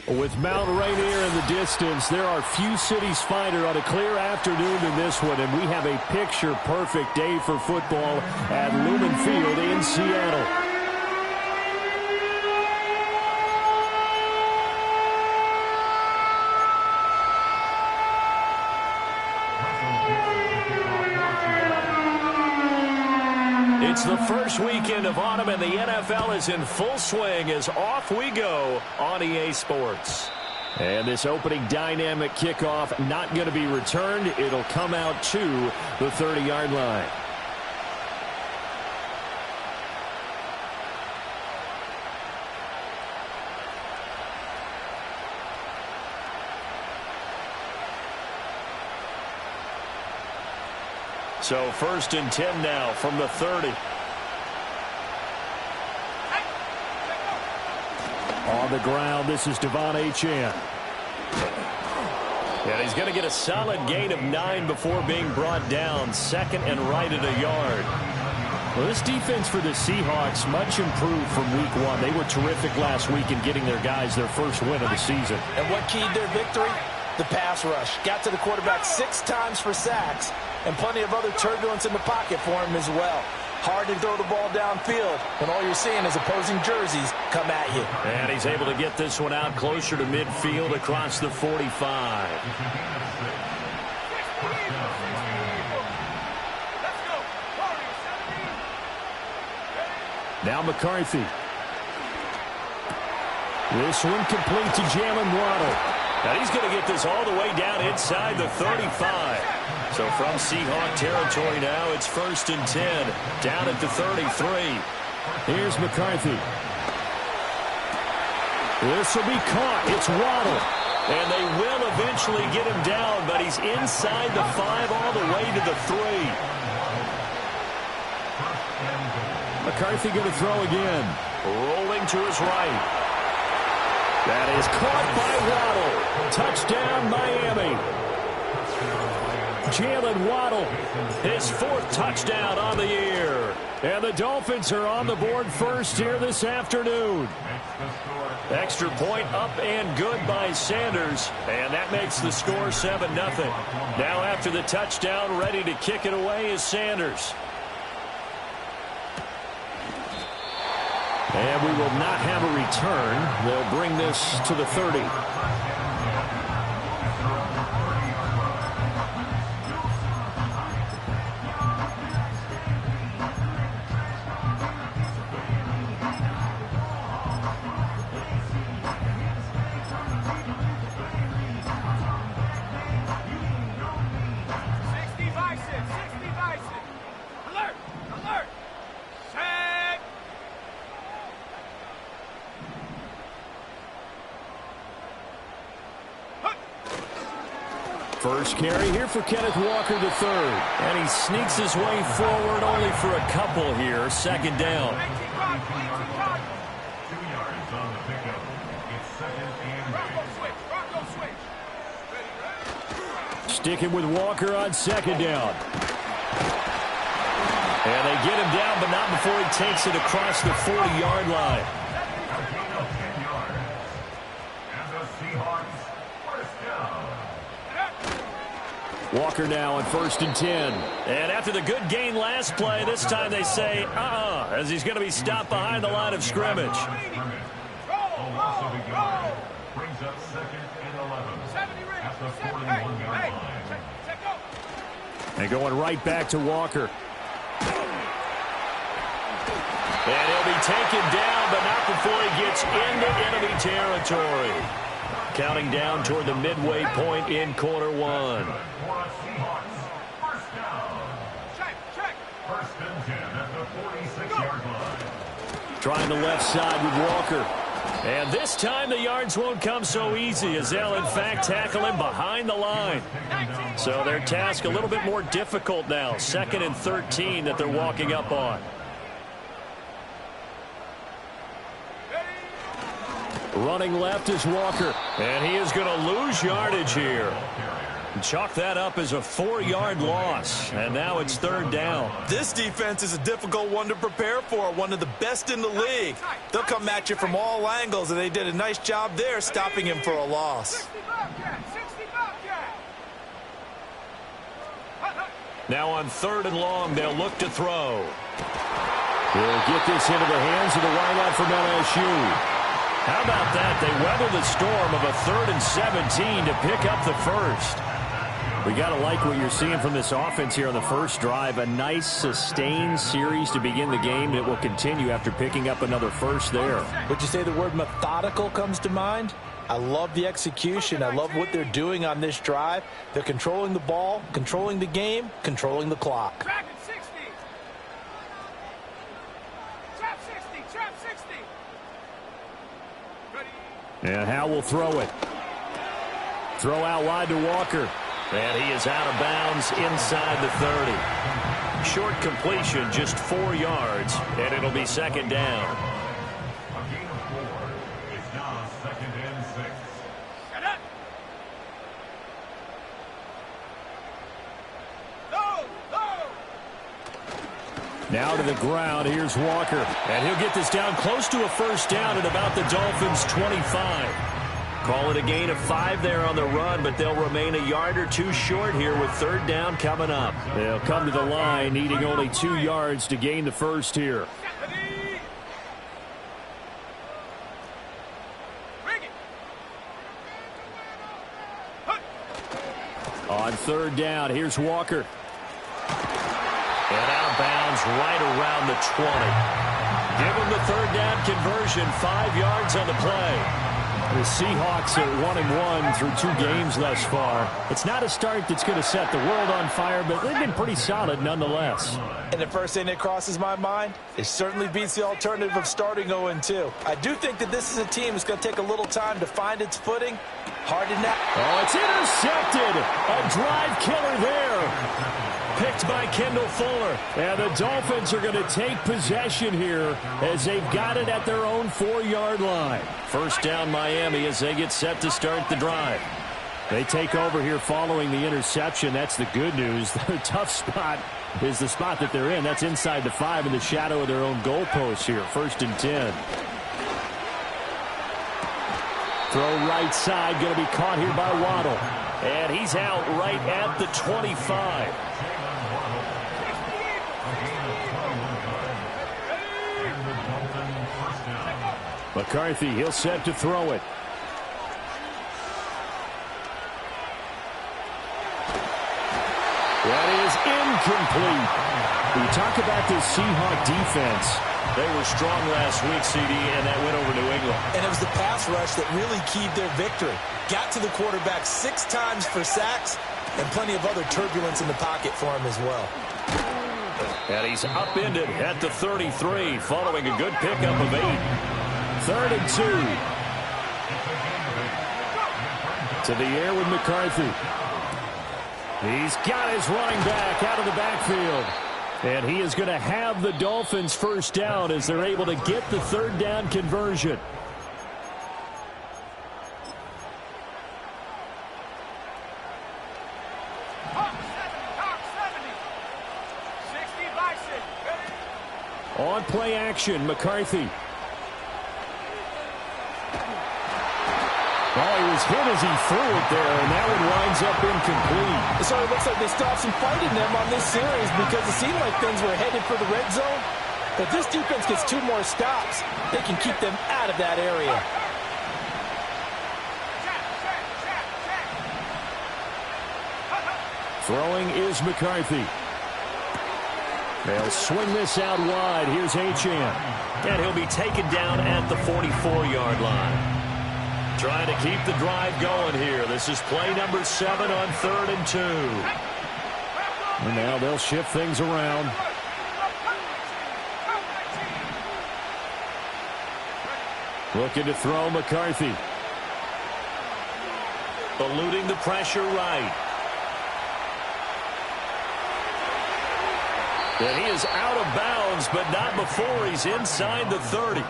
With Mount Rainier in the distance, there are few cities finer on a clear afternoon than this one, and we have a picture-perfect day for football at Lumen Field in Seattle. It's the first weekend of autumn, and the NFL is in full swing as off we go on EA Sports. And this opening dynamic kickoff not going to be returned. It'll come out to the 30-yard line. So 1st and 10 now from the 30. On the ground, this is Devon Achane. And he's going to get a solid gain of 9 before being brought down. 2nd and right at a yard. Well, this defense for the Seahawks, much improved from week 1. They were terrific last week in getting their guys their first win of the season. And what keyed their victory? The pass rush. Got to the quarterback 6 times for sacks, and plenty of other turbulence in the pocket for him as well. Hard to throw the ball downfield when all you're seeing is opposing jerseys come at you. And he's able to get this one out closer to midfield across the 45. Now McCarthy. This one complete to Jalen Waddle. And he's going to get this all the way down inside the 35. So from Seahawk territory now, it's 1st and 10. Down at the 33. Here's McCarthy. This will be caught. It's Waddle. And they will eventually get him down, but he's inside the 5 all the way to the 3. McCarthy going to throw again. Rolling to his right. That is caught by Waddle. Touchdown, Miami. Jalen Waddle, his 4th touchdown on the year. And the Dolphins are on the board first here this afternoon. Extra point up and good by Sanders. And that makes the score 7-0. Now after the touchdown, ready to kick it away is Sanders. And we will not have a return. They'll bring this to the 30. First carry here for Kenneth Walker III. And he sneaks his way forward only for a couple here. 2nd down. 2 yards on the pickup. It's 2nd and 8. Sticking with Walker on 2nd down. And they get him down, but not before he takes it across the 40-yard line. Walker now on 1st and 10. And after the good gain last play, this time they say, as he's going to be stopped behind the line of scrimmage. Brings up 2nd and 11 at the 41-yard line. And going right back to Walker. And he'll be taken down, but not before he gets into enemy territory. Counting down toward the midway point in quarter 1. Trying the left side with Walker. And this time the yards won't come so easy as they'll in fact tackle him behind the line. So their task a little bit more difficult now. 2nd and 13 that they're walking up on. Running left is Walker. And he is going to lose yardage here. Chalk that up as a 4-yard loss, and now it's third down. This defense is a difficult one to prepare for, one of the best in the league. They'll come at you from all angles, and they did a nice job there stopping him for a loss. Now on 3rd and long, they'll look to throw. He'll get this into the hands of the wideout from LSU. How about that? They weather the storm of a 3rd and 17 to pick up the first. We got to like what you're seeing from this offense here on the first drive. A nice, sustained series to begin the game that will continue after picking up another first there. Would you say the word methodical comes to mind? I love the execution. I love what they're doing on this drive. They're controlling the ball, controlling the game, controlling the clock. Trap 60. Trap 60. Trap 60. Ready. And Howe will throw it. Throw out wide to Walker. And he is out of bounds inside the 30. Short completion, just 4 yards, and it'll be second down. A gain of 4. It's now 2nd and 6. Get up. Go. Go. Now to the ground, here's Walker. And he'll get this down close to a first down at about the Dolphins' 25. Call it a gain of 5 there on the run, but they'll remain a yard or 2 short here with 3rd down coming up. They'll come to the line, needing only 2 yards to gain the first here. On 3rd down, here's Walker. And out of bounds right around the 20. Give him the 3rd down conversion, 5 yards on the play. The Seahawks are 1-1 through 2 games thus far. It's not a start that's going to set the world on fire, but they've been pretty solid nonetheless. And the first thing that crosses my mind, it certainly beats the alternative of starting 0-2. I do think that this is a team that's going to take a little time to find its footing. Hard to net. Oh, it's intercepted. A drive killer there. Picked by Kendall Fuller. And the Dolphins are going to take possession here as they've got it at their own 4-yard line. First down Miami as they get set to start the drive. They take over here following the interception. That's the good news. The tough spot is the spot that they're in. That's inside the 5 in the shadow of their own goalpost here. 1st and 10. Throw right side, going to be caught here by Waddle. And he's out right at the 25. McCarthy, he'll set to throw it. That is incomplete. We talk about this Seahawk defense. They were strong last week, CD, and that went over New England. And it was the pass rush that really keyed their victory. Got to the quarterback 6 times for sacks, and plenty of other turbulence in the pocket for him as well. And he's upended at the 33, following a good pickup of 8. 3rd and 2. To the air with McCarthy. He's got his running back out of the backfield. And he is going to have the Dolphins first down as they're able to get the 3rd down conversion. On play action, McCarthy. Oh, he was hit as he threw it there, and that one winds up incomplete. So it looks like they still have some fight in them on this series because it seemed like things were headed for the red zone. If this defense gets 2 more stops, they can keep them out of that area. Throwing is McCarthy. They'll swing this out wide. Here's Achane. And he'll be taken down at the 44-yard line. Trying to keep the drive going here. This is play number 7 on 3rd and 2. And now they'll shift things around. Looking to throw McCarthy. Eluding the pressure right. And he is out of bounds, but not before he's inside the 30.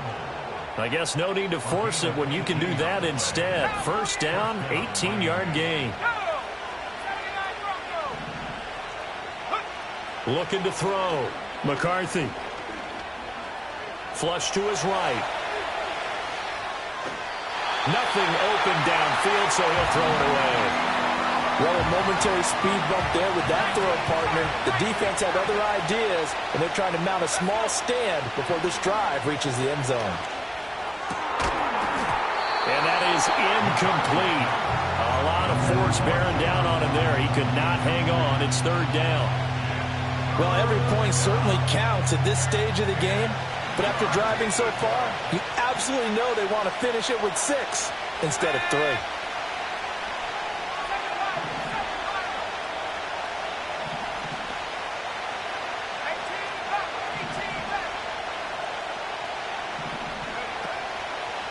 I guess no need to force it when you can do that instead. First down, 18-yard gain. Looking to throw. McCarthy. Flush to his right. Nothing open downfield, so he'll throw it away. Well, a momentary speed bump there with that throw partner. The defense had other ideas, and they're trying to mount a small stand before this drive reaches the end zone. And that is incomplete. A lot of force bearing down on him there. He could not hang on. It's third down. Well, every point certainly counts at this stage of the game. But after driving so far, you absolutely know they want to finish it with 6 instead of 3.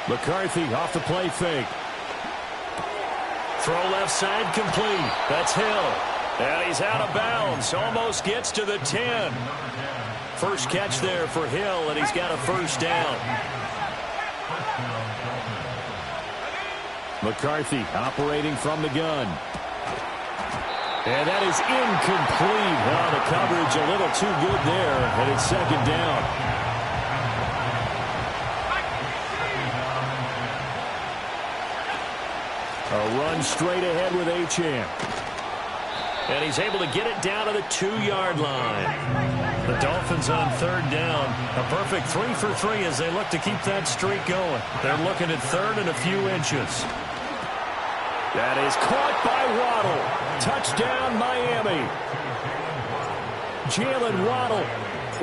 McCarthy off the play fake. Throw left side complete. That's Hill. And he's out of bounds. Almost gets to the 10. First catch there for Hill, and he's got a first down. McCarthy operating from the gun. And that is incomplete. Oh, the coverage a little too good there, and it's second down. A run straight ahead with Achane. And he's able to get it down to the 2-yard line. The Dolphins on third down. A perfect 3 for 3 as they look to keep that streak going. They're looking at third and a few inches. That is caught by Waddle. Touchdown, Miami. Jalen Waddle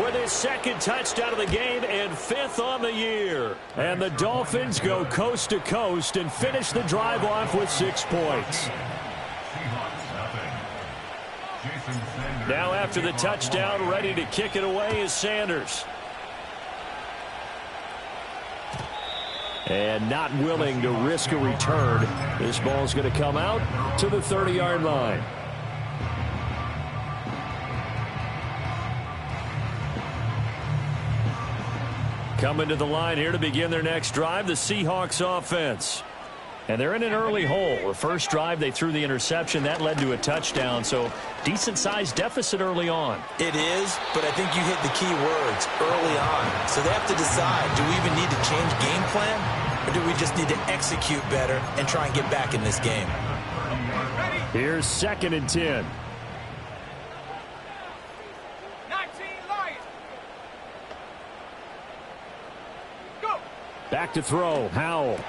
with his second touchdown of the game and 5th on the year. And the Dolphins go coast to coast and finish the drive off with 6 points. Now after the touchdown, ready to kick it away is Sanders. And not willing to risk a return. This ball's going to come out to the 30-yard line. Coming to the line here to begin their next drive, the Seahawks offense. And they're in an early hole. The first drive, they threw the interception. That led to a touchdown, so decent-sized deficit early on. It is, but I think you hit the key words, early on. So they have to decide, do we even need to change game plan, or do we just need to execute better and try and get back in this game? Here's 2nd and 10. 19 Lions. Go. Back to throw. Howell.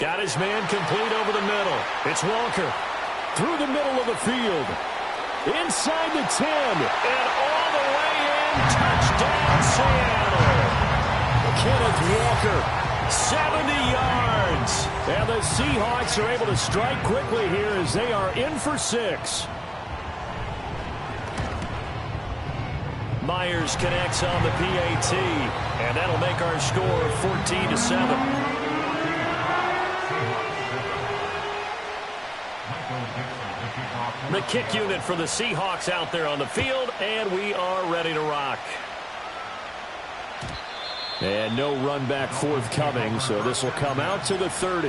Got his man complete over the middle. It's Walker. Through the middle of the field. Inside the 10. And all the way in. Touchdown, Seattle. Kenneth Walker. 70 yards. And the Seahawks are able to strike quickly here as they are in for 6. Myers connects on the PAT. And that'll make our score 14-7. The kick unit for the Seahawks out there on the field, and we are ready to rock. And no run back forthcoming, so this will come out to the 30.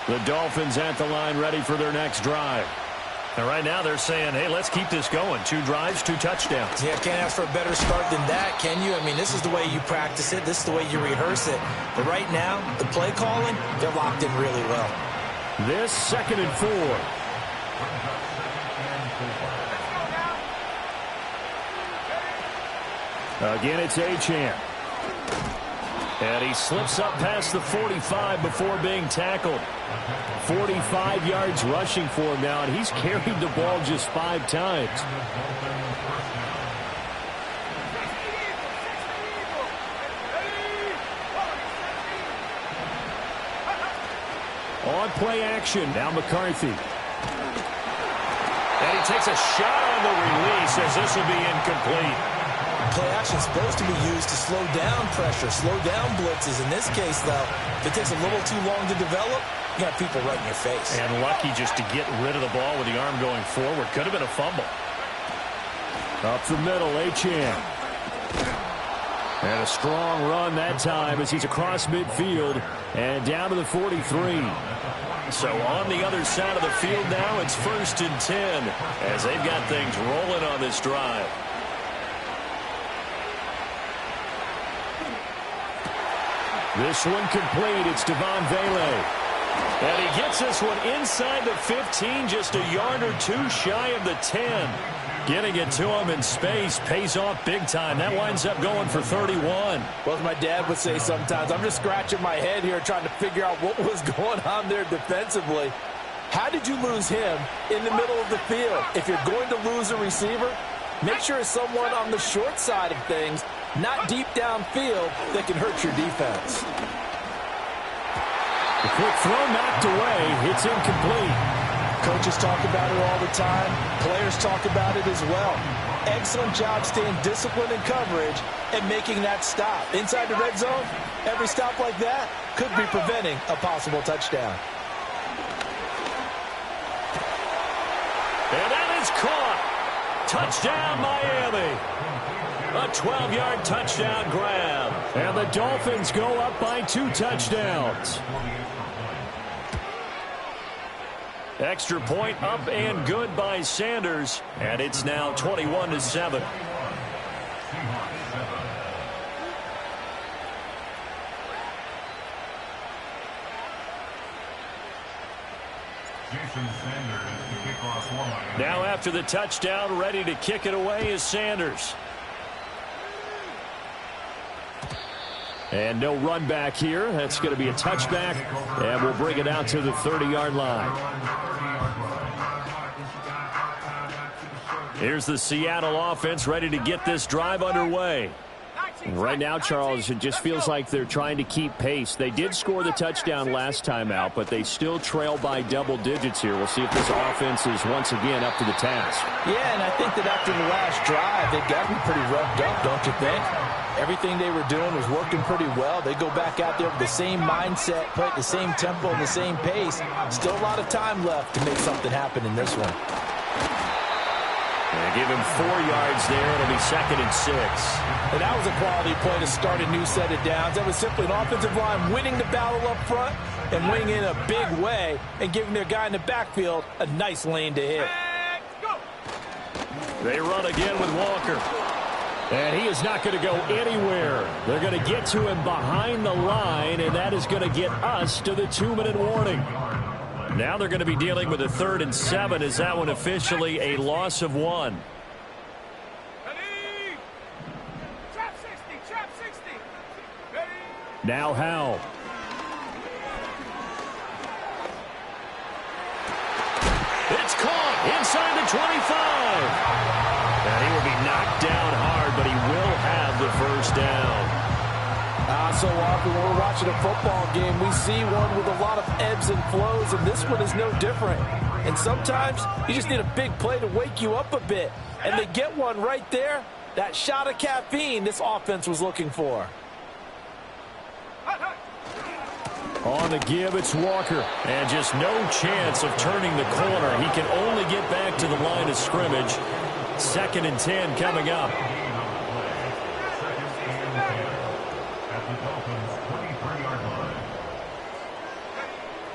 The Dolphins at the line ready for their next drive. And right now they're saying, hey, let's keep this going. 2 drives, 2 touchdowns. Yeah, can't ask for a better start than that, can you? I mean, this is the way you practice it. This is the way you rehearse it. But right now, the play calling, they're locked in really well. This 2nd and 4. Again, it's Achane. And he slips up past the 45 before being tackled. 45 yards rushing for him now, and he's carried the ball just 5 times. On play action, now McCarthy. And he takes a shot on the release as this will be incomplete. Play action is supposed to be used to slow down pressure, slow down blitzes. In this case, though, if it takes a little too long to develop, you got people right in your face. And lucky just to get rid of the ball with the arm going forward. Could have been a fumble. Up the middle, Achane. And a strong run that time as he's across midfield and down to the 43. So on the other side of the field now, it's 1st and 10 as they've got things rolling on this drive. This one complete. It's Devon Vele. And he gets this one inside the 15, just a yard or two shy of the 10. Getting it to him in space pays off big time. That winds up going for 31. Well, as my dad would say sometimes, I'm just scratching my head here trying to figure out what was going on there defensively. How did you lose him in the middle of the field? If you're going to lose a receiver, make sure it's someone on the short side of things, not deep downfield, that can hurt your defense. The quick throw knocked away. It's incomplete. Coaches talk about it all the time. Players talk about it as well. Excellent job staying disciplined in coverage and making that stop. Inside the red zone, every stop like that could be preventing a possible touchdown. And that is caught. Touchdown, Miami. A 12-yard touchdown grab. And the Dolphins go up by 2 touchdowns. Extra point up and good by Sanders. And it's now 21-7. Now after the touchdown, ready to kick it away is Sanders. And no run back here. That's going to be a touchback, and we'll bring it out to the 30-yard line. Here's the Seattle offense ready to get this drive underway. Right now, Charles, it just feels like they're trying to keep pace. They did score the touchdown last time out, but they still trail by double digits here. We'll see if this offense is once again up to the task. Yeah, and I think that after the last drive, they've got to be pretty revved up, don't you think? Everything they were doing was working pretty well. They go back out there with the same mindset, play at the same tempo and the same pace. Still a lot of time left to make something happen in this one. And give him 4 yards there. It'll be 2nd and 6. And that was a quality play to start a new set of downs. That was simply an offensive line winning the battle up front and winning in a big way and giving their guy in the backfield a nice lane to hit. They run again with Walker. And he is not going to go anywhere. They're going to get to him behind the line, and that is going to get us to the 2-minute warning. Now they're going to be dealing with a 3rd and 7. Is that one officially a loss of 1? Now Howell. It's caught inside the 25. And he will be knocked down hard, but he will have the first down. So often when we're watching a football game, we see one with a lot of ebbs and flows, and this one is no different. And sometimes you just need a big play to wake you up a bit. And they get one right there. That shot of caffeine this offense was looking for. On the give, it's Walker. And just no chance of turning the corner. He can only get back to the line of scrimmage. 2nd and 10 coming up.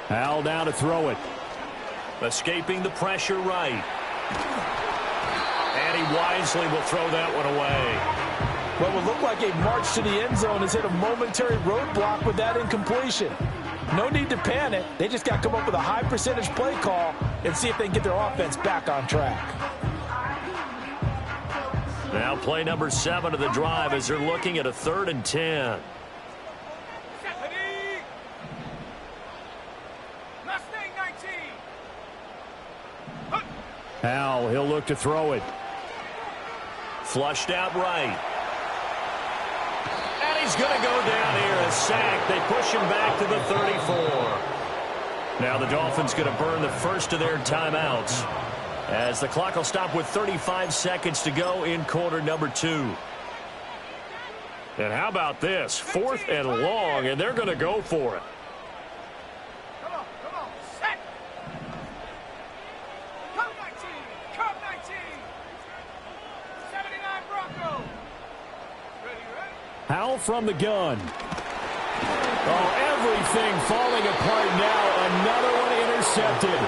Howell down to throw it. Escaping the pressure right. And he wisely will throw that one away. What would look like a march to the end zone has hit a momentary roadblock with that incompletion. No need to panic. They just got to come up with a high percentage play call and see if they can get their offense back on track. Now play number 7 of the drive as they're looking at a 3rd and 10. Howell, he'll look to throw it. Flushed out right. And he's going to go down here. A sack. They push him back to the 34. Now the Dolphins going to burn the first of their timeouts as the clock will stop with 35 seconds to go in quarter number 2. And how about this? 4th and long, and they're going to go for it. Powell from the gun. Oh, everything falling apart now. Another one intercepted.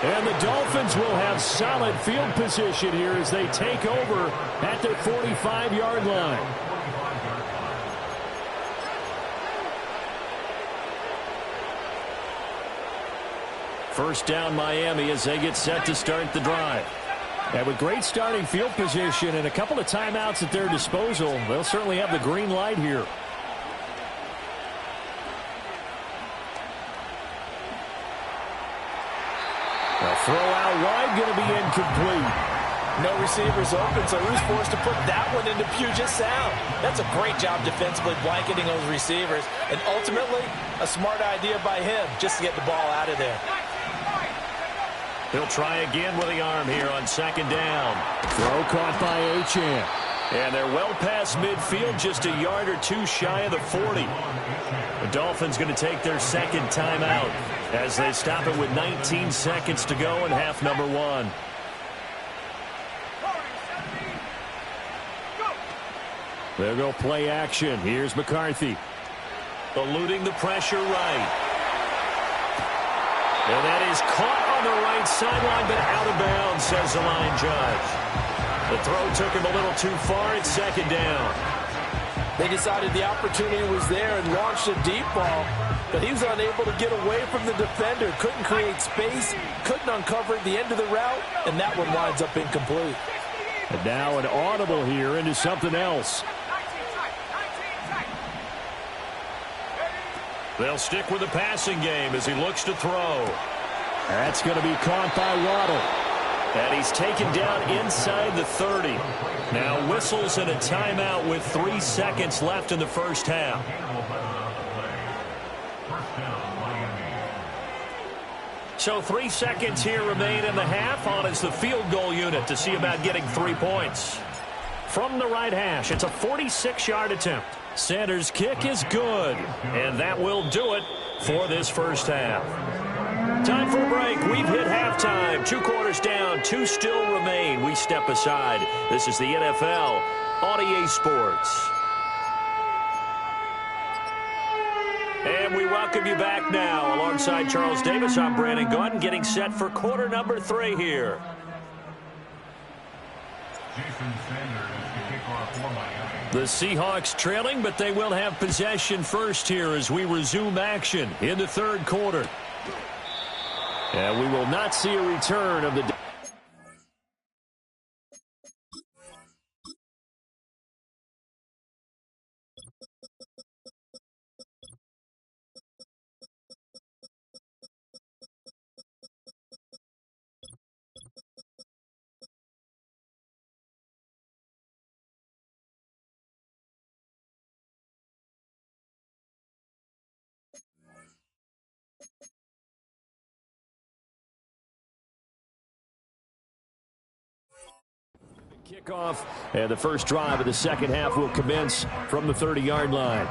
And the Dolphins will have solid field position here as they take over at their 45-yard line. First down Miami as they get set to start the drive. And with great starting field position and a couple of timeouts at their disposal, they'll certainly have the green light here. A throw out wide, going to be incomplete. No receivers open, so who's forced to put that one into Puget Sound? That's a great job defensively blanketing those receivers. And ultimately, a smart idea by him just to get the ball out of there. He'll try again with the arm here on second down. Throw caught by Achane. And they're well past midfield, just a yard or two shy of the 40. The Dolphins going to take their second timeout as they stop it with 19 seconds to go in half number one. They'll go play action. Here's McCarthy. Eluding the pressure right. And that is caught on the right sideline, but out of bounds, says the line judge. The throw took him a little too far. It's second down. They decided the opportunity was there and launched a deep ball, but he was unable to get away from the defender. Couldn't create space, couldn't uncover the end of the route, and that one winds up incomplete. And now an audible here into something else. They'll stick with the passing game as he looks to throw. That's going to be caught by Waddle. And he's taken down inside the 30. Now whistles and a timeout with 3 seconds left in the first half. So 3 seconds here remain in the half. On is the field goal unit to see about getting 3 points. From the right hash, it's a 46-yard attempt. Sanders' kick is good, and that will do it for this first half. Time for a break. We've hit halftime. 2 quarters down, 2 still remain. We step aside. This is the NFL on EA Sports. And we welcome you back now. Alongside Charles Davis, I'm Brandon Gaudin, getting set for quarter number 3 here. Jason Sanders to kick off for Miami. The Seahawks trailing, but they will have possession first here as we resume action in the third quarter. And we will not see a return of the... Kickoff, and the first drive of the second half will commence from the 30-yard line.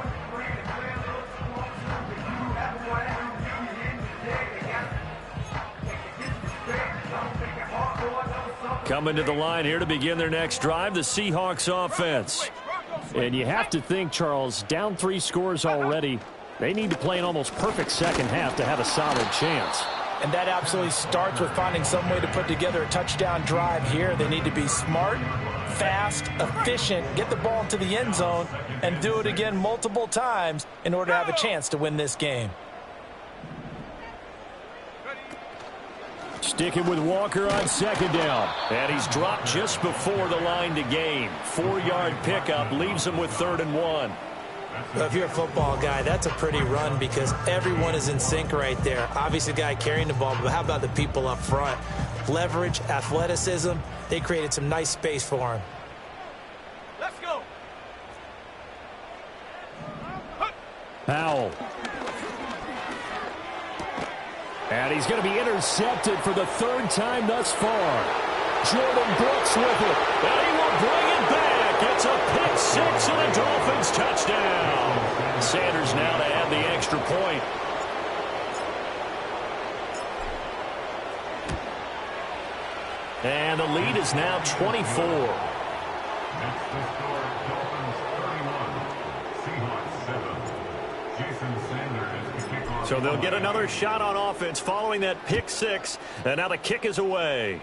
Coming to the line here to begin their next drive, the Seahawks offense. And you have to think, Charles, down 3 scores already. They need to play an almost perfect second half to have a solid chance. And that absolutely starts with finding some way to put together a touchdown drive here. They need to be smart, fast, efficient, get the ball into the end zone, and do it again multiple times in order to have a chance to win this game. Sticking with Walker on second down. And he's dropped just before the line to gain. 4-yard pickup leaves him with 3rd and 1. Well, if you're a football guy, that's a pretty run because everyone is in sync right there. Obviously, the guy carrying the ball, but how about the people up front? Leverage, athleticism, they created some nice space for him. Let's go. Powell. And he's going to be intercepted for the 3rd time thus far. Jordan Brooks with it. And he will bring it back. It's a pick 6 and a Dolphins touchdown. Sanders now to add the extra point. And the lead is now 24. That's the score. Dolphins 31, Jason Sanders, the kickoff. So they'll get another shot on offense following that pick six, and now the kick is away.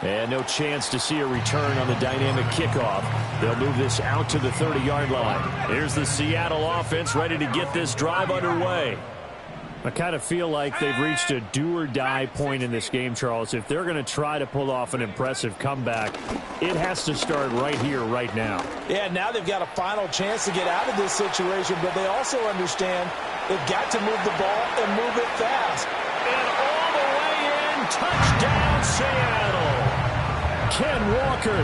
And no chance to see a return on the dynamic kickoff. They'll move this out to the 30-yard line. Here's the Seattle offense ready to get this drive underway. I kind of feel like they've reached a do-or-die point in this game, Charles. If they're going to try to pull off an impressive comeback, it has to start right here, right now. Yeah, now they've got a final chance to get out of this situation, but they also understand they've got to move the ball and move it fast. And all the way in, touchdown, Seattle. Ken Walker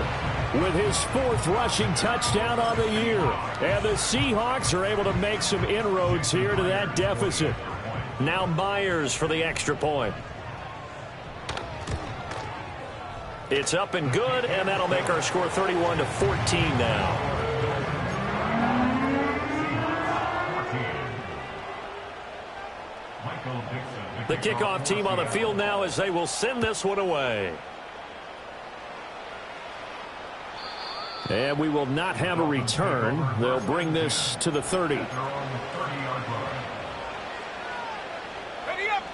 with his 4th rushing touchdown on the year. And the Seahawks are able to make some inroads here to that deficit. Now Myers for the extra point. It's up and good, and that'll make our score 31-14 now. The kickoff team on the field now as they will send this one away. And we will not have a return. They'll bring this to the 30.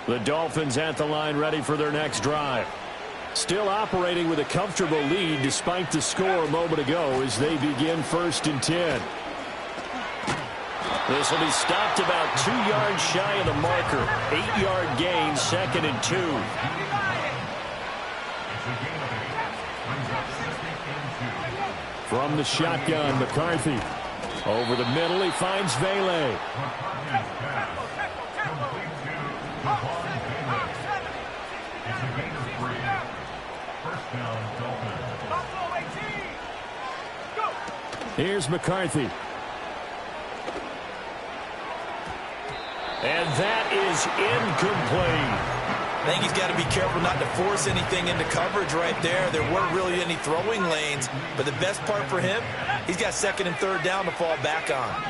The Dolphins at the line ready for their next drive. Still operating with a comfortable lead despite the score a moment ago as they begin 1st and 10. This will be stopped about 2 yards shy of the marker. 8-yard gain, 2nd and 2. From the shotgun, McCarthy. Over the middle, he finds Vele. Here's McCarthy. And that is incomplete. I think he's got to be careful not to force anything into coverage right there. There weren't really any throwing lanes, but the best part for him, he's got 2nd and 3rd down to fall back on.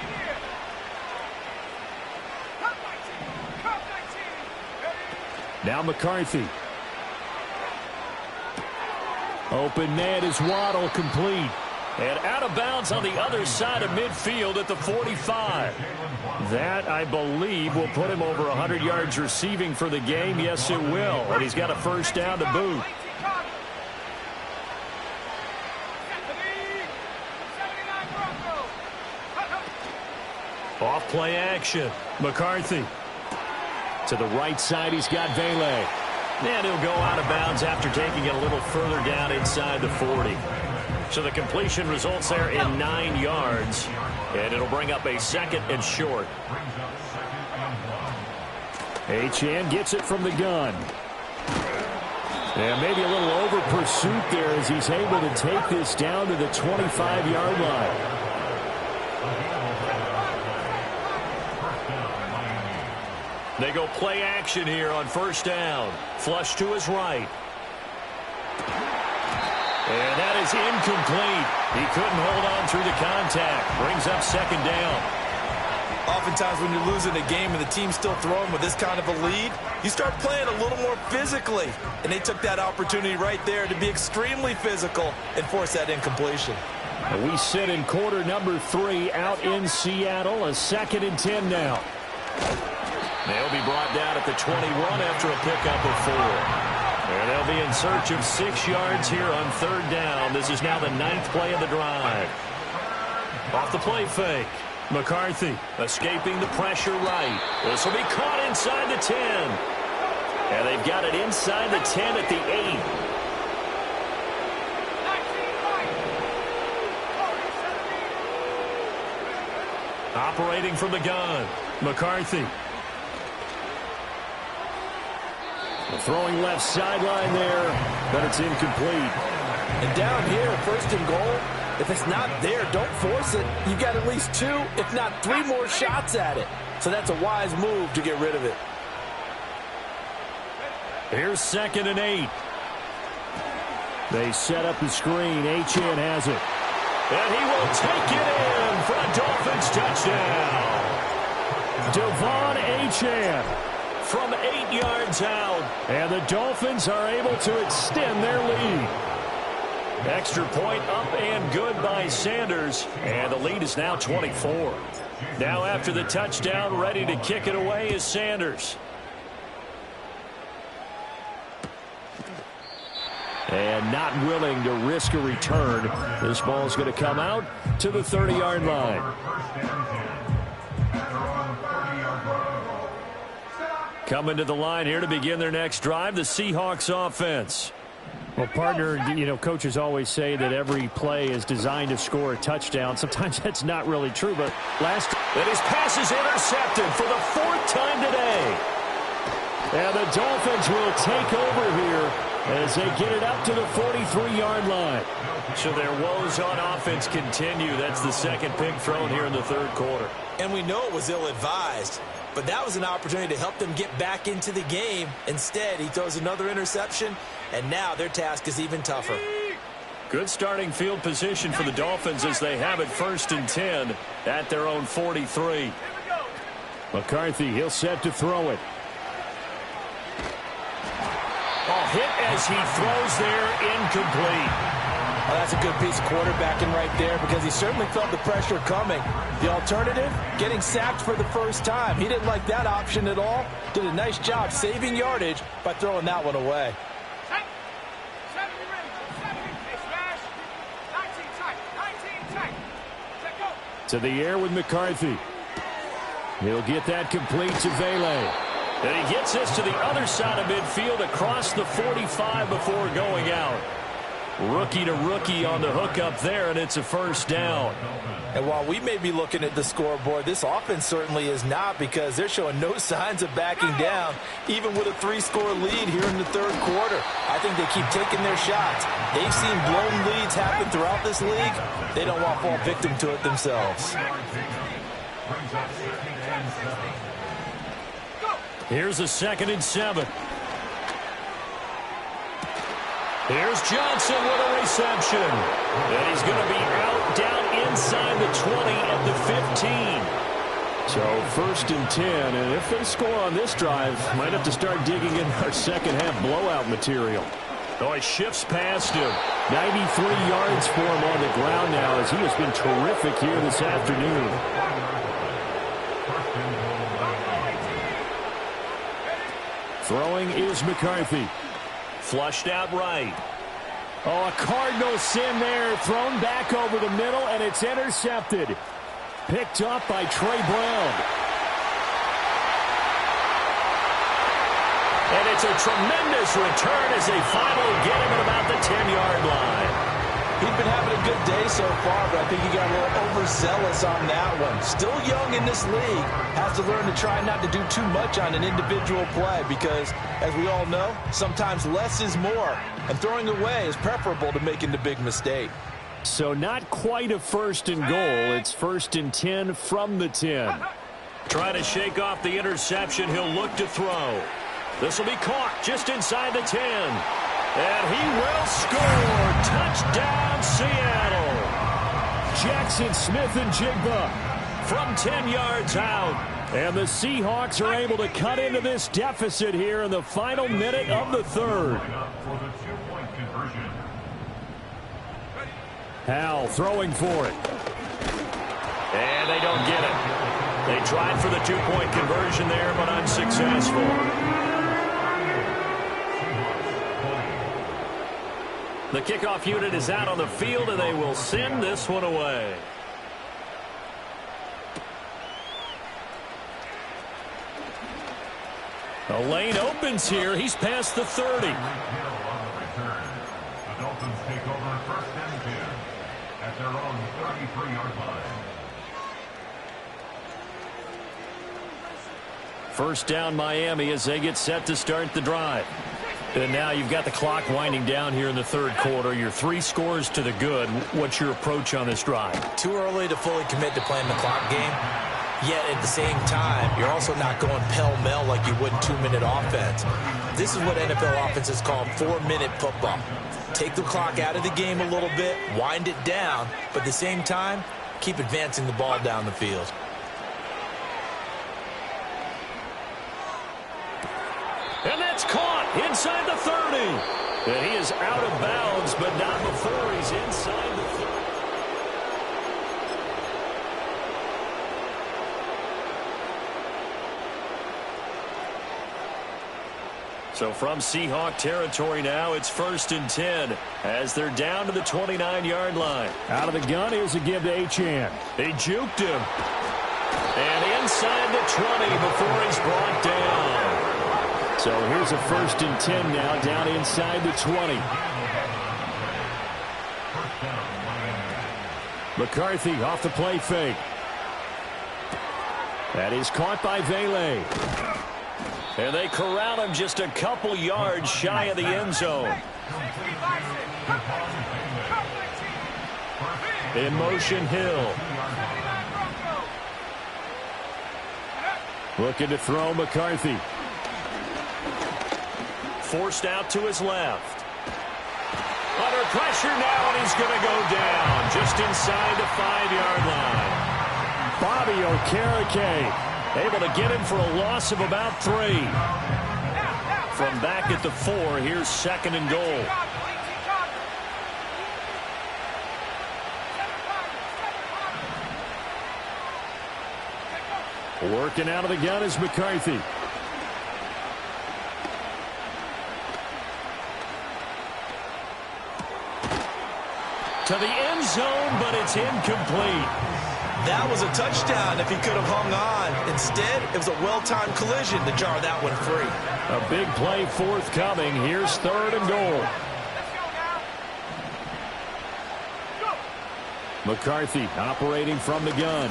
Now McCarthy. Open man is Waddle, complete. And out of bounds on the other side of midfield at the 45. That, I believe, will put him over 100 yards receiving for the game. Yes, it will. And he's got a 1st down to boot. Off play action. McCarthy. To the right side, he's got Vele. And he'll go out of bounds after taking it a little further down inside the 40. So the completion results there in 9 yards. And it'll bring up a 2nd and short. Achane gets it from the gun. And maybe a little over pursuit there as he's able to take this down to the 25-yard line. They go play action here on 1st down. Flush to his right. And that is incomplete. He couldn't hold on through the contact. Brings up 2nd down. Oftentimes when you're losing a game and the team's still throwing with this kind of a lead, you start playing a little more physically. And they took that opportunity right there to be extremely physical and force that incompletion. We sit in quarter number 3 out in Seattle. A 2nd and 10 now. They'll be brought down at the 21 after a pickup of 4. And they'll be in search of 6 yards here on 3rd down. This is now the 9th play of the drive. Off the play fake. McCarthy escaping the pressure right. This will be caught inside the 10. And they've got it inside the 10 at the 8. Operating from the gun. McCarthy. Throwing left sideline there, but it's incomplete. And down here, 1st and goal, if it's not there, don't force it. You've got at least 2, if not 3 more shots at it. So that's a wise move to get rid of it. Here's 2nd and 8. They set up the screen. Achane has it. And he will take it in for a Dolphins touchdown. Devon Achane from 8 yards out. And the Dolphins are able to extend their lead. Extra point up and good by Sanders. And the lead is now 24. Now after the touchdown, ready to kick it away is Sanders. And not willing to risk a return. This ball is going to come out to the 30-yard line. Coming to the line here to begin their next drive, the Seahawks offense. Well, partner, coaches always say that every play is designed to score a touchdown. Sometimes that's not really true, but And his pass is intercepted for the 4th time today. And the Dolphins will take over here as they get it up to the 43-yard line. So their woes on offense continue. That's the second pick thrown here in the third quarter. And we know it was ill-advised, but that was an opportunity to help them get back into the game. Instead, he throws another interception, and now their task is even tougher. Good starting field position for the Dolphins as they have it 1st and 10 at their own 43. McCarthy, he'll set to throw it. Hit as he throws there, incomplete. Well, that's a good piece of quarterbacking right there because he certainly felt the pressure coming. The alternative, getting sacked for the first time. He didn't like that option at all. Did a nice job saving yardage by throwing that one away. To the air with McCarthy. He'll get that complete to Vele. And he gets this to the other side of midfield across the 45 before going out. Rookie to rookie on the hook up there, and it's a first down. And while we may be looking at the scoreboard, this offense certainly is not because they're showing no signs of backing down, even with a 3-score lead here in the third quarter. I think they keep taking their shots. They've seen blown leads happen throughout this league. They don't want to fall victim to it themselves. Here's a 2nd and 7. Here's Johnson with a reception. And he's going to be out down inside the 20 at the 15. So 1st and 10, and if they score on this drive, might have to start digging in our second-half blowout material. Oh, he shifts past him. 93 yards for him on the ground now as he has been terrific here this afternoon. Throwing is McCarthy. Flushed out right. Oh, a Cardinal sin there. Thrown back over the middle, and it's intercepted. Picked up by Trey Brown. And it's a tremendous return as they finally get him at about the 10-yard line. He's been having a good day so far, but I think he got a little overzealous on that one. Still young in this league. Has to learn to try not to do too much on an individual play because, as we all know, sometimes less is more. And throwing away is preferable to making the big mistake. So not quite a 1st and goal. It's 1st and 10 from the 10. Trying to shake off the interception. He'll look to throw. This will be caught just inside the 10. And he will score. Touchdown, Seattle. Jackson Smith-Njigba from 10 yards out. And the Seahawks are able to cut into this deficit here in the final minute of the third. Howell throwing for it. And they don't get it. They tried for the 2-point conversion there, but unsuccessful. The kickoff unit is out on the field, and they will send this one away. A lane opens here. He's past the 30. The Dolphins take over 1st and 10 at their own 33-yard line. First down, Miami, as they get set to start the drive. And now you've got the clock winding down here in the third quarter. You're 3 scores to the good. What's your approach on this drive? Too early to fully commit to playing the clock game. Yet at the same time, you're also not going pell-mell like you would in 2-minute offense. This is what NFL offenses call 4-minute football. Take the clock out of the game a little bit, wind it down, but at the same time, keep advancing the ball down the field. And that's caught inside the 30. And he is out of bounds, but not before he's inside the 30. So from Seahawk territory now, it's 1st and 10 as they're down to the 29-yard line. Out of the gun, here's a give to Achane. They juked him. And inside the 20 before he's brought down. So here's a 1st and 10 now, down inside the 20. McCarthy off the play fake. That is caught by Vele. And they corral him just a couple yards shy of the end zone. In motion, Hill. Looking to throw McCarthy. Forced out to his left. Under pressure now, and he's going to go down just inside the 5-yard line. Bobby Okereke able to get him for a loss of about 3. From back at the 4, here's 2nd and goal. Working out of the gun is McCarthy. To the end zone, but it's incomplete. That was a touchdown if he could have hung on. Instead, it was a well-timed collision to jar that one free. A big play forthcoming. Here's 3rd and goal. McCarthy operating from the gun.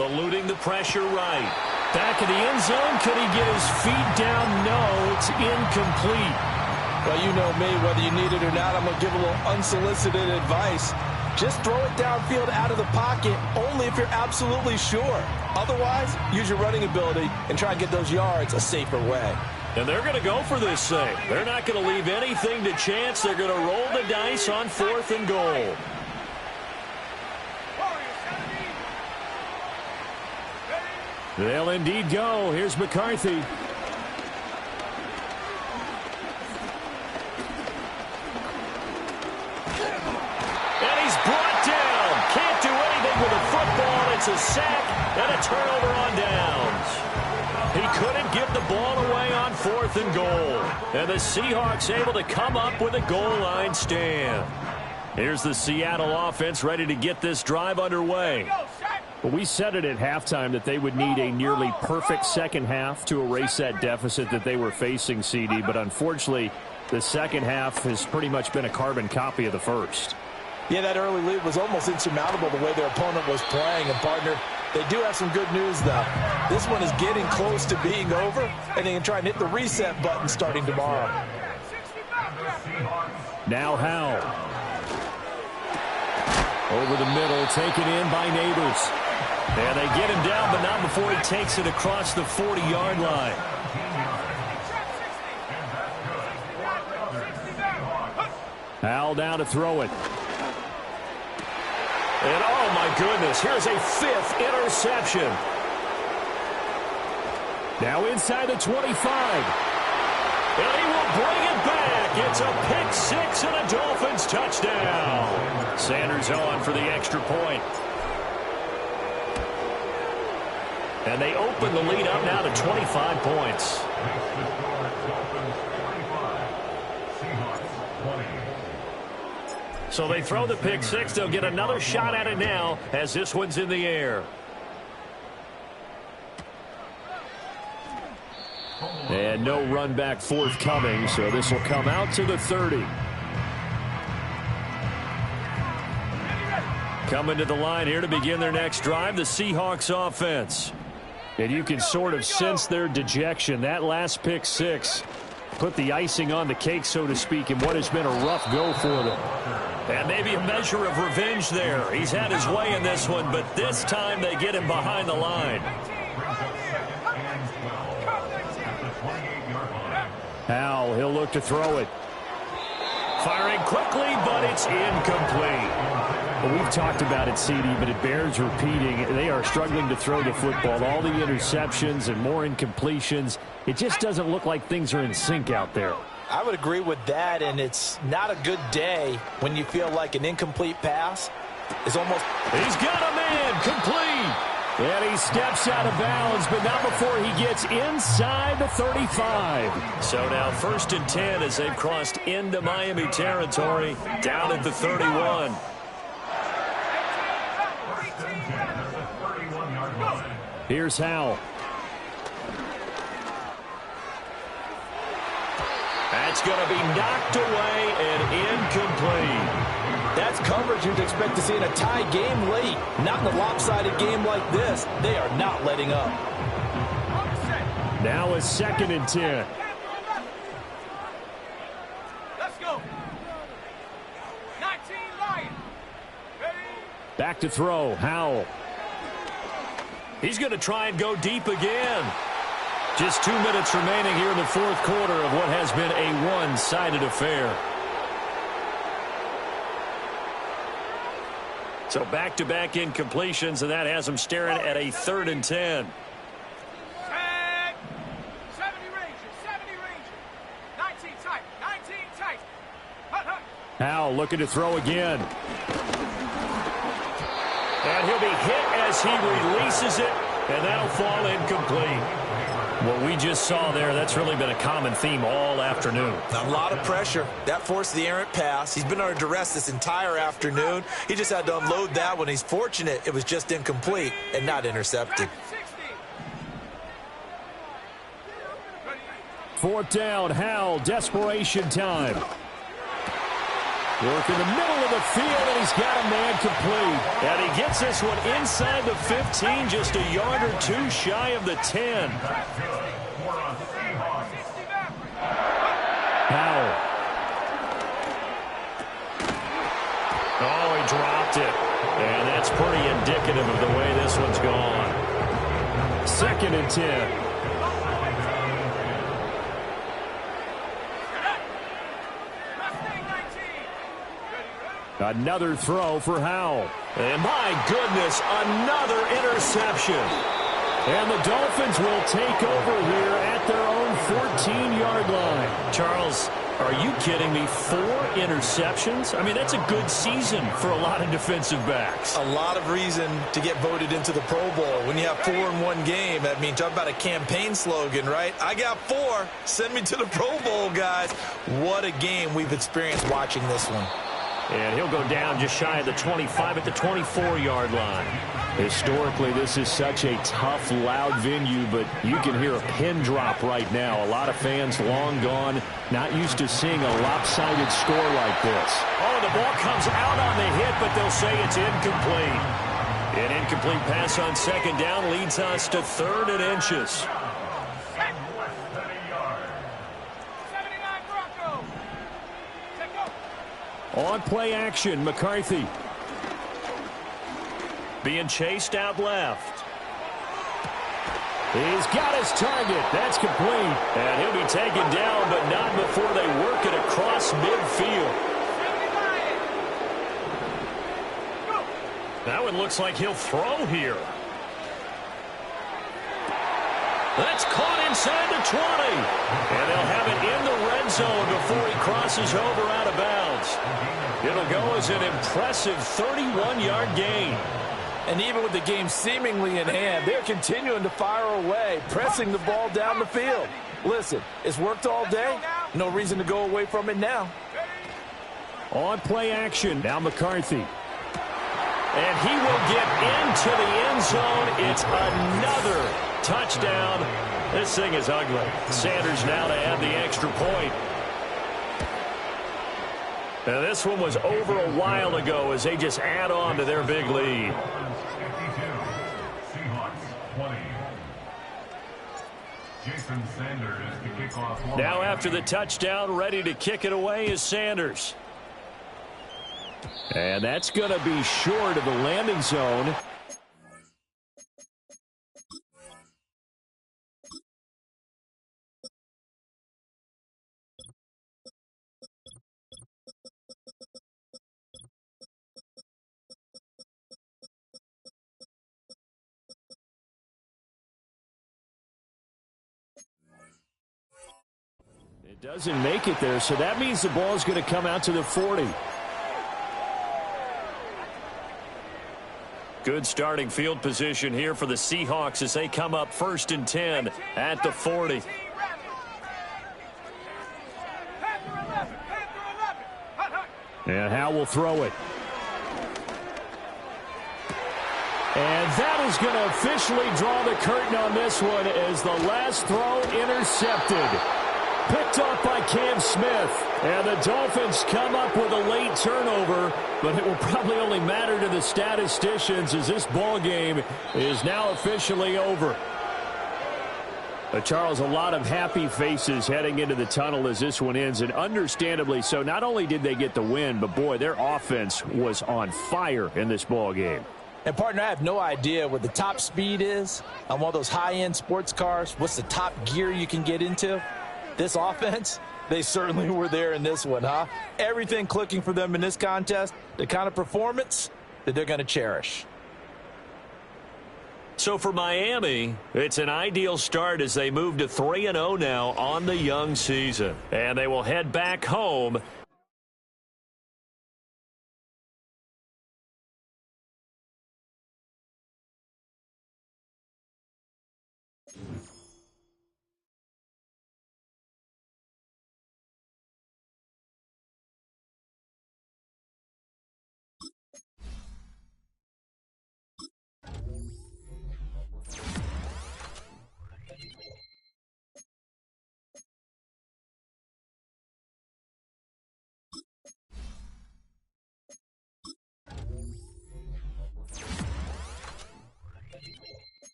Eluding the pressure right. Back in the end zone. Could he get his feet down? No, it's incomplete. Well, you know me, whether you need it or not, I'm going to give a little unsolicited advice. Just throw it downfield out of the pocket, only if you're absolutely sure. Otherwise, use your running ability and try and get those yards a safer way. And they're going to go for this thing. They're not going to leave anything to chance. They're going to roll the dice on 4th and goal. They'll indeed go. Here's McCarthy. It's a sack and a turnover on downs. He couldn't get the ball away on 4th and goal. And the Seahawks able to come up with a goal line stand. Here's the Seattle offense ready to get this drive underway. Well, we said it at halftime that they would need a nearly perfect second half to erase that deficit that they were facing, CD. But unfortunately, the second half has pretty much been a carbon copy of the first. Yeah, that early lead was almost insurmountable the way their opponent was playing. And, partner, they do have some good news, though. This one is getting close to being over, and they can try and hit the reset button starting tomorrow. Now Howell. Over the middle, taken in by Neighbors. And they get him down, but not before he takes it across the 40-yard line. Howell down to throw it. And, oh, my goodness, here's a 5th interception. Now inside the 25. And he will bring it back. It's a pick 6 and a Dolphins touchdown. Sanders on for the extra point. And they open the lead up now to 25 points. So they throw the pick 6. They'll get another shot at it now as this one's in the air. And no run back forthcoming, so this will come out to the 30. Coming to the line here to begin their next drive, the Seahawks offense. And you can sort of sense their dejection. That last pick 6 put the icing on the cake, so to speak, in what has been a rough go for them. And maybe a measure of revenge there. He's had his way in this one, but this time they get him behind the line. Howell, he'll look to throw it. Firing quickly, but it's incomplete. Well, we've talked about it, CD, but it bears repeating. They are struggling to throw the football. All the interceptions and more incompletions. It just doesn't look like things are in sync out there. I would agree with that, and it's not a good day when you feel like an incomplete pass is almost... He's got a man complete. And he steps out of bounds, but not before he gets inside the 35. So now 1st and 10 as they've crossed into Miami territory, down at the 31. Here's Howell. That's going to be knocked away and incomplete. That's coverage you'd expect to see in a tie game late. Not in a lopsided game like this. They are not letting up. Now a 2nd and 10. Let's go. 19 Lions. Ready? Back to throw. Howell. He's going to try and go deep again. Just 2 minutes remaining here in the 4th quarter of what has been a one-sided affair. So back-to-back incompletions, and that has them staring at a 3rd and 10. 70 Rangers, 70 Rangers. 19 tight, 19 tight. Hut, hut. Howell looking to throw again. And he'll be hit as he releases it, and that'll fall incomplete. What we just saw there, that's really been a common theme all afternoon. A lot of pressure. That forced the errant pass. He's been under duress this entire afternoon. He just had to unload that one. He's fortunate it was just incomplete and not intercepted. 4th down, Howell, desperation time. Work in the middle of the field, and he's got a man complete. And he gets this one inside the 15, just a yard or two shy of the 10. Howell. Oh, he dropped it. And that's pretty indicative of the way this one's gone. 2nd and 10. Another throw for Howell. And my goodness, another interception. And the Dolphins will take over here at their own 14-yard line. Charles, are you kidding me? 4 interceptions? I mean, that's a good season for a lot of defensive backs. A lot of reason to get voted into the Pro Bowl. When you have 4 in one game, I mean, talk about a campaign slogan, right? I got 4. Send me to the Pro Bowl, guys. What a game we've experienced watching this one. And he'll go down just shy of the 25 at the 24-yard line. Historically, this is such a tough, loud venue, but you can hear a pin drop right now. A lot of fans long gone, not used to seeing a lopsided score like this. Oh, the ball comes out on the hit, but they'll say it's incomplete. An incomplete pass on 2nd down leads us to 3rd and inches. On play action, McCarthy. Being chased out left. He's got his target. That's complete. And he'll be taken down, but not before they work it across midfield. That one looks like he'll throw here. That's caught inside the 20. And they'll have it in the red zone before he crosses over out of bounds. It'll go as an impressive 31-yard gain. And even with the game seemingly in hand, they're continuing to fire away, pressing the ball down the field. Listen, it's worked all day. No reason to go away from it now. On play action, now McCarthy. And he will get into the end zone. It's another touchdown. This thing is ugly. Sanders now to add the extra point. Now this one was over a while ago as they just add on to their big lead. Now after the touchdown, ready to kick it away is Sanders. And that's going to be short of the landing zone. It doesn't make it there, so that means the ball is going to come out to the 40. Good starting field position here for the Seahawks as they come up 1st and 10 at the 40. And Howe will throw it. And that is going to officially draw the curtain on this one as the last throw intercepted. Picked off by Cam Smith. And the Dolphins come up with a late turnover, but it will probably only matter to the statisticians as this ball game is now officially over. Charles, a lot of happy faces heading into the tunnel as this one ends, and understandably so. Not only did they get the win, but boy, their offense was on fire in this ball game. And, partner, I have no idea what the top speed is on one of those high-end sports cars. What's the top gear you can get into? This offense, they certainly were there in this one, huh? Everything clicking for them in this contest, the kind of performance that they're going to cherish. So for Miami, it's an ideal start as they move to 3-0 now on the young season. And they will head back home